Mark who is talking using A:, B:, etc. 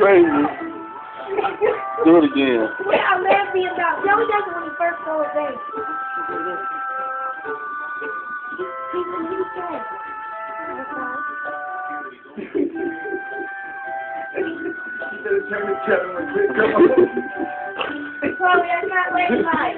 A: crazy. Do it again.
B: Wait, I'm laughing about. Joey does it when he first goes in. He's a new kid. Chloe, that's not late night.